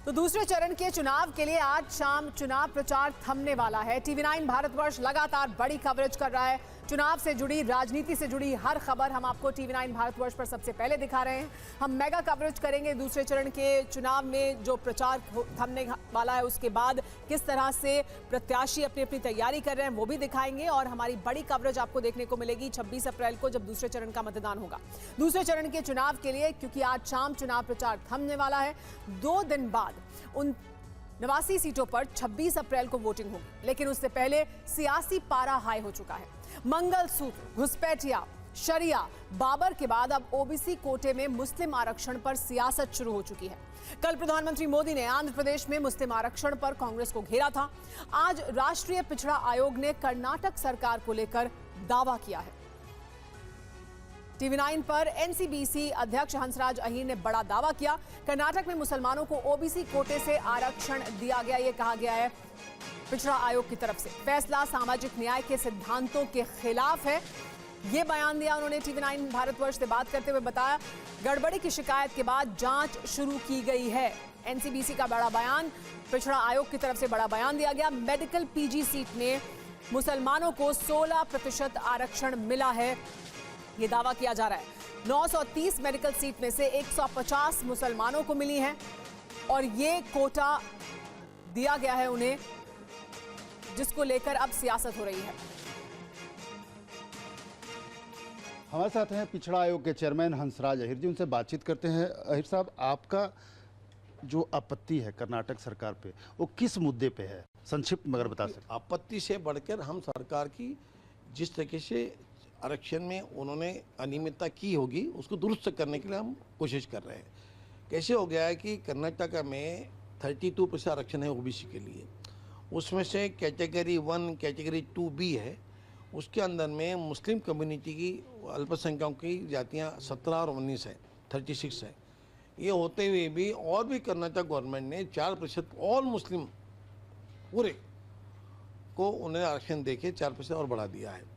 तो दूसरे चरण के चुनाव के लिए आज शाम चुनाव प्रचार थमने वाला है। टीवी9 भारतवर्ष लगातार बड़ी कवरेज कर रहा है। चुनाव से जुड़ी, राजनीति से जुड़ी हर खबर हम आपको टीवी9 भारतवर्ष पर सबसे पहले दिखा रहे हैं। हम मेगा कवरेज करेंगे दूसरे चरण के चुनाव में जो प्रचार थमने वाला है, उसके बाद किस तरह से प्रत्याशी अपनी अपनी तैयारी कर रहे हैं वो भी दिखाएंगे। और हमारी बड़ी कवरेज आपको देखने को मिलेगी 26 अप्रैल को, जब दूसरे चरण का मतदान होगा। दूसरे चरण के चुनाव के लिए, क्योंकि आज शाम चुनाव प्रचार थमने वाला है, 2 दिन बाद उन 89 सीटों पर 26 अप्रैल को वोटिंग होगी। लेकिन उससे पहले सियासी पारा हाई हो चुका है। मंगलसूत्र, घुसपैठिया, शरिया, बाबर के बाद अब ओबीसी कोटे में मुस्लिम आरक्षण पर सियासत शुरू हो चुकी है। कल प्रधानमंत्री मोदी ने आंध्र प्रदेश में मुस्लिम आरक्षण पर कांग्रेस को घेरा था। आज राष्ट्रीय पिछड़ा आयोग ने कर्नाटक सरकार को लेकर दावा किया है। टीवी9 पर एनसीबीसी अध्यक्ष हंसराज अहीर ने बड़ा दावा किया। कर्नाटक में मुसलमानों को ओबीसी कोटे से आरक्षण दिया गया, ये कहा गया है पिछड़ा आयोग की तरफ से। फैसला सामाजिक न्याय के सिद्धांतों के खिलाफ है, ये बयान दिया उन्होंने। टीवी9 भारतवर्ष से बात करते हुए बताया, गड़बड़ी की शिकायत के बाद जांच शुरू की गई है। एनसीबीसी का बड़ा बयान, पिछड़ा आयोग की तरफ से बड़ा बयान दिया गया। मेडिकल पीजी सीट में मुसलमानों को 16% आरक्षण मिला है, ये दावा किया जा रहा है। 930 मेडिकल सीट में से 150 मुसलमानों को मिली है और ये कोटा दिया गया है उन्हें, जिसको लेकर अब सियासत हो रही है। हमारे साथ हैं पिछड़ा आयोग के चेयरमैन हंसराज अहीर जी, उनसे बातचीत करते हैं। अहीर साहब, आपका जो आपत्ति है कर्नाटक सरकार पे, वो किस मुद्दे पे है? संक्षिप्त मगर बता सकते। आपत्ति से बढ़कर हम सरकार की जिस तरीके से आरक्षण में उन्होंने अनियमितता की होगी, उसको दुरुस्त करने के लिए हम कोशिश कर रहे हैं। कैसे हो गया है कि कर्नाटक में 32% आरक्षण है ओबीसी के लिए, उसमें से कैटेगरी 1 कैटेगरी 2B है। उसके अंदर में मुस्लिम कम्युनिटी की अल्पसंख्यकों की जातियां 17 और 19 है, 36 है। ये होते हुए भी और भी कर्नाटक गवर्नमेंट ने 4% ऑल मुस्लिम पूरे को उन्हें आरक्षण देके 4% और बढ़ा दिया है।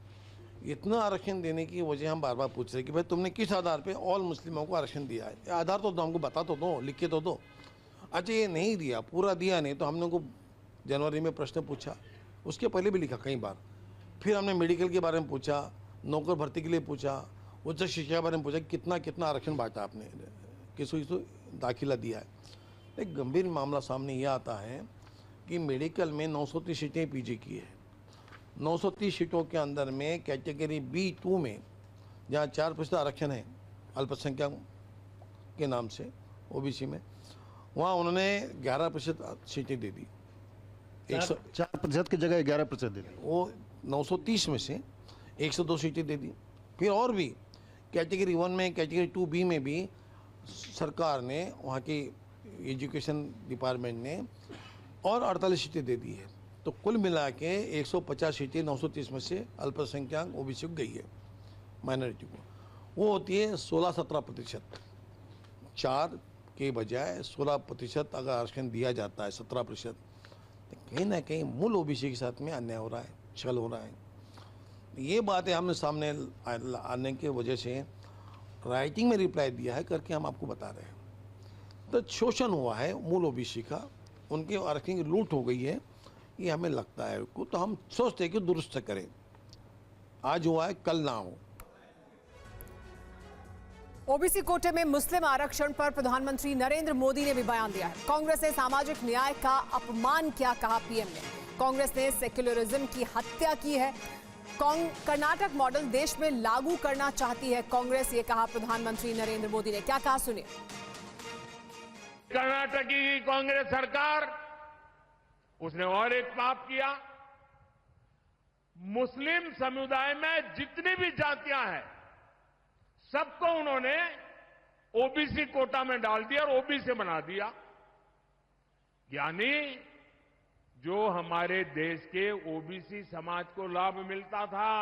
इतना आरक्षण देने की वजह हम बार बार पूछ रहे हैं कि भाई तुमने किस आधार पे ऑल मुस्लिमों को आरक्षण दिया है? आधार तो दो, हमको बता तो दो, लिख के तो दो। अच्छा, ये नहीं दिया, पूरा दिया नहीं, तो हमने को जनवरी में प्रश्न पूछा, उसके पहले भी लिखा कई बार। फिर हमने मेडिकल के बारे में पूछा, नौकर भर्ती के लिए पूछा, उच्च शिक्षा के बारे में पूछा, कितना कितना आरक्षण बांटा आपने, किसको दाखिला दिया है। एक गंभीर मामला सामने यह आता है कि मेडिकल में 930 सीटें पीजी की है। 930 सीटों के अंदर में कैटेगरी B2 में जहाँ 4% आरक्षण है अल्पसंख्यक के नाम से ओबीसी में, वहाँ उन्होंने 11% सीटें दे दी। 4% की जगह 11% दे दी। वो 930 में से 102 सीटें दे दी। फिर और भी कैटेगरी 1 में, कैटेगरी 2B में भी सरकार ने, वहाँ की एजुकेशन डिपार्टमेंट ने और 48 सीटें दे दी है। तो कुल मिला के 150 सीटें 930 में से अल्पसंख्यक ओबीसी को गई है, माइनॉरिटी को। वो होती है 16-17%। 4 के बजाय 16% अगर आरक्षण दिया जाता है, 17%, तो कहीं ना कहीं मूल ओबीसी के साथ में अन्याय हो रहा है, छल हो रहा है। ये बातें हमने सामने आने की वजह से राइटिंग में रिप्लाई दिया है करके हम आपको बता रहे हैं। तो शोषण हुआ है मूल ओबीसी का, उनके आरक्षण की लूट हो गई है, ये हमें लगता है को, तो हम सोचते हैं कि दुरुस्त करें। आज हुआ है, कल ना हो। ओबीसी कोटे में मुस्लिम आरक्षण पर प्रधानमंत्री नरेंद्र मोदी ने भी बयान दिया है। कांग्रेस ने सामाजिक न्याय का अपमान किया, कहा पीएम ने। कांग्रेस ने सेक्युलरिज्म की हत्या की है। कर्नाटक मॉडल देश में लागू करना चाहती है कांग्रेस, ये कहा प्रधानमंत्री नरेंद्र मोदी ने। क्या कहा, सुनिए। कर्नाटक की कांग्रेस सरकार, उसने और एक पाप किया। मुस्लिम समुदाय में जितनी भी जातियां हैं, सबको उन्होंने ओबीसी कोटा में डाल दिया और ओबीसी बना दिया। यानी जो हमारे देश के ओबीसी समाज को लाभ मिलता था,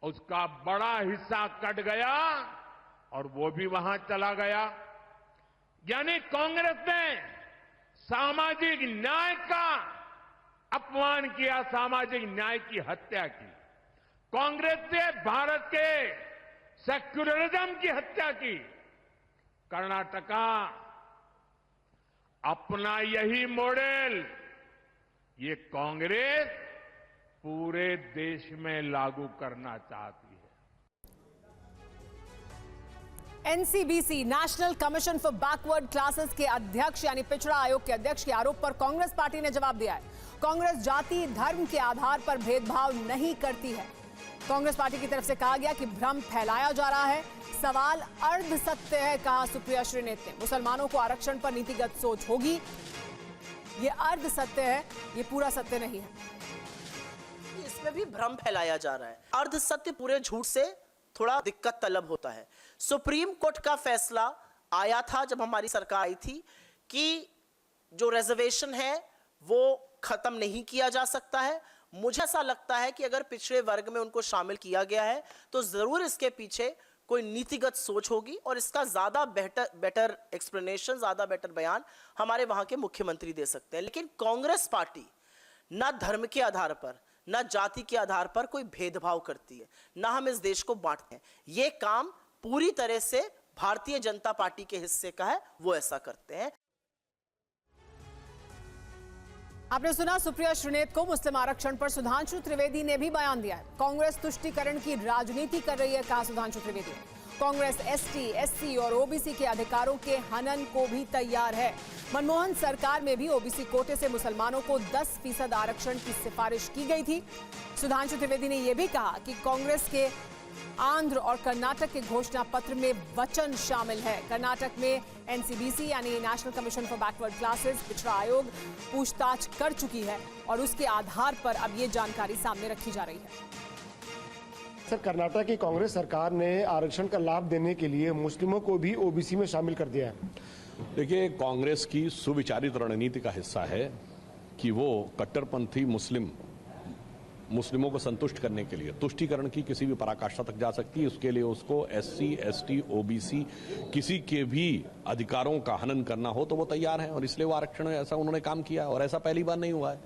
उसका बड़ा हिस्सा कट गया और वो भी वहां चला गया। यानी कांग्रेस ने सामाजिक न्याय का अपमान किया, सामाजिक न्याय की हत्या की। कांग्रेस ने भारत के सेक्युलरिज्म की हत्या की। कर्नाटका अपना यही मॉडल ये कांग्रेस पूरे देश में लागू करना चाहती है। NCBC national commission for backward classes के अध्यक्ष यानी पिछड़ा आयोग के अध्यक्ष के आरोप पर कांग्रेस पार्टी ने जवाब दिया है। कांग्रेस जाति धर्म के आधार पर भेदभाव नहीं करती है। कांग्रेस पार्टी की तरफ से कहा गया कि भ्रम फैलाया जा रहा है। सवाल अर्ध सत्य है, कहा सुप्रिया श्रीनेत ने। मुसलमानों को आरक्षण पर नीतिगत सोच होगी, ये अर्ध सत्य है, ये पूरा सत्य नहीं है। इसमें भी भ्रम फैलाया जा रहा है। अर्ध सत्य पूरे झूठ से थोड़ा दिक्कत तलब होता है। सुप्रीम कोर्ट का फैसला आया था जब हमारी सरकार आई थी कि जो रिजर्वेशन है वो खत्म नहीं किया जा सकता है। मुझे ऐसा लगता है कि अगर पिछड़े वर्ग में उनको शामिल किया गया है तो जरूर इसके पीछे कोई नीतिगत सोच होगी और इसका ज्यादा बेटर एक्सप्लेनेशन, ज्यादा बेटर बयान हमारे वहां के मुख्यमंत्री दे सकते हैं। लेकिन कांग्रेस पार्टी ना धर्म के आधार पर, ना जाति के आधार पर कोई भेदभाव करती है, ना हम इस देश को बांटते हैं। ये काम पूरी तरह से भारतीय जनता पार्टी के हिस्से का है, वो ऐसा करते हैं। आपने सुना सुप्रिया श्रीनेत को। मुस्लिम आरक्षण पर सुधांशु त्रिवेदी ने भी बयान दिया है। कांग्रेस तुष्टीकरण की राजनीति कर रही है, कहा सुधांशु त्रिवेदी ने। कांग्रेस एसटी, एससी और ओबीसी के अधिकारों के हनन को भी तैयार है। मनमोहन सरकार में भी ओबीसी कोटे से मुसलमानों को 10% आरक्षण की सिफारिश की गई थी। सुधांशु त्रिवेदी ने यह भी कहा कि कांग्रेस के आंध्र और कर्नाटक के घोषणा पत्र में वचन शामिल है। कर्नाटक में एनसीबीसी यानी national commission for backward classes पिछड़ा आयोग पूछताछ कर चुकी है और उसके आधार पर अब ये जानकारी सामने रखी जा रही है। सर, कर्नाटक की कांग्रेस सरकार ने आरक्षण का लाभ देने के लिए मुस्लिमों को भी ओबीसी में शामिल कर दिया है। देखिए, कांग्रेस की सुविचारित रणनीति का हिस्सा है कि वो कट्टरपंथी मुस्लिमों को संतुष्ट करने के लिए तुष्टीकरण की किसी भी पराकाष्ठा तक जा सकती है। उसके लिए उसको एससी, एसटी, ओबीसी किसी के भी अधिकारों का हनन करना हो तो वो तैयार है और इसलिए वो आरक्षण ऐसा उन्होंने काम किया और ऐसा पहली बार नहीं हुआ है,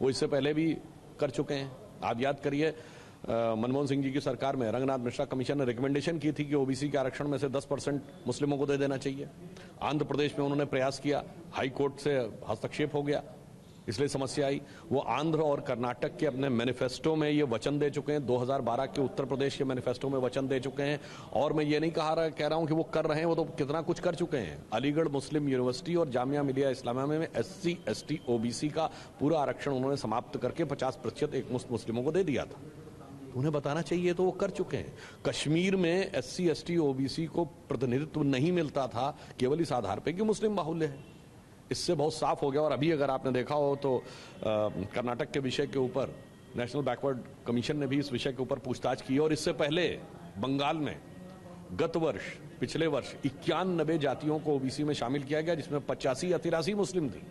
वो इससे पहले भी कर चुके हैं। आप याद करिए, मनमोहन सिंह जी की सरकार में रंगनाथ मिश्रा कमीशन ने रिकमेंडेशन की थी कि ओबीसी के आरक्षण में से 10% मुस्लिमों को दे देना चाहिए। आंध्र प्रदेश में उन्होंने प्रयास किया, हाई कोर्ट से हस्तक्षेप हो गया, इसलिए समस्या आई। वो आंध्र और कर्नाटक के अपने मैनिफेस्टो में ये वचन दे चुके हैं, 2012 के उत्तर प्रदेश के मैनिफेस्टो में वचन दे चुके हैं। और मैं ये नहीं कह रहा हूं कि वो कर रहे हैं, वो तो कितना कुछ कर चुके हैं। अलीगढ़ मुस्लिम यूनिवर्सिटी और जामिया मिलिया इस्लामिया में एससी, एसटी, ओबीसी का पूरा आरक्षण उन्होंने समाप्त करके 50% एकमुश्त मुस्लिमों को दे दिया था। उन्हें बताना चाहिए तो वो कर चुके हैं। कश्मीर में एससी, एसटी, ओबीसी को प्रतिनिधित्व नहीं मिलता था केवल इस आधार पर कि मुस्लिम बाहुल्य है। इससे बहुत साफ हो गया। और अभी अगर आपने देखा हो तो कर्नाटक के विषय के ऊपर नेशनल बैकवर्ड कमीशन ने भी इस विषय के ऊपर पूछताछ की। और इससे पहले बंगाल में गत वर्ष, पिछले वर्ष 91 जातियों को ओबीसी में शामिल किया गया, जिसमें 85 या 83 मुस्लिम थी।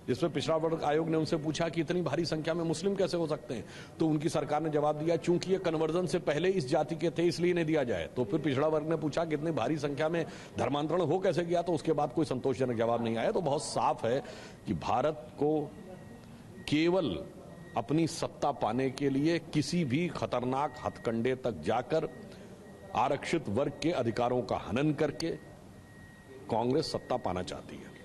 जिसमें पिछड़ा वर्ग आयोग ने उनसे पूछा कि इतनी भारी संख्या में मुस्लिम कैसे हो सकते हैं, तो उनकी सरकार ने जवाब दिया चूंकि ये कन्वर्जन से पहले इस जाति के थे इसलिए नहीं दिया जाए। तो फिर पिछड़ा वर्ग ने पूछा कि इतनी भारी संख्या में धर्मांतरण हो कैसे गया, तो उसके बाद कोई संतोषजनक जवाब नहीं आया। तो बहुत साफ है कि भारत को केवल अपनी सत्ता पाने के लिए किसी भी खतरनाक हथकंडे तक जाकर आरक्षित वर्ग के अधिकारों का हनन करके कांग्रेस सत्ता पाना चाहती है।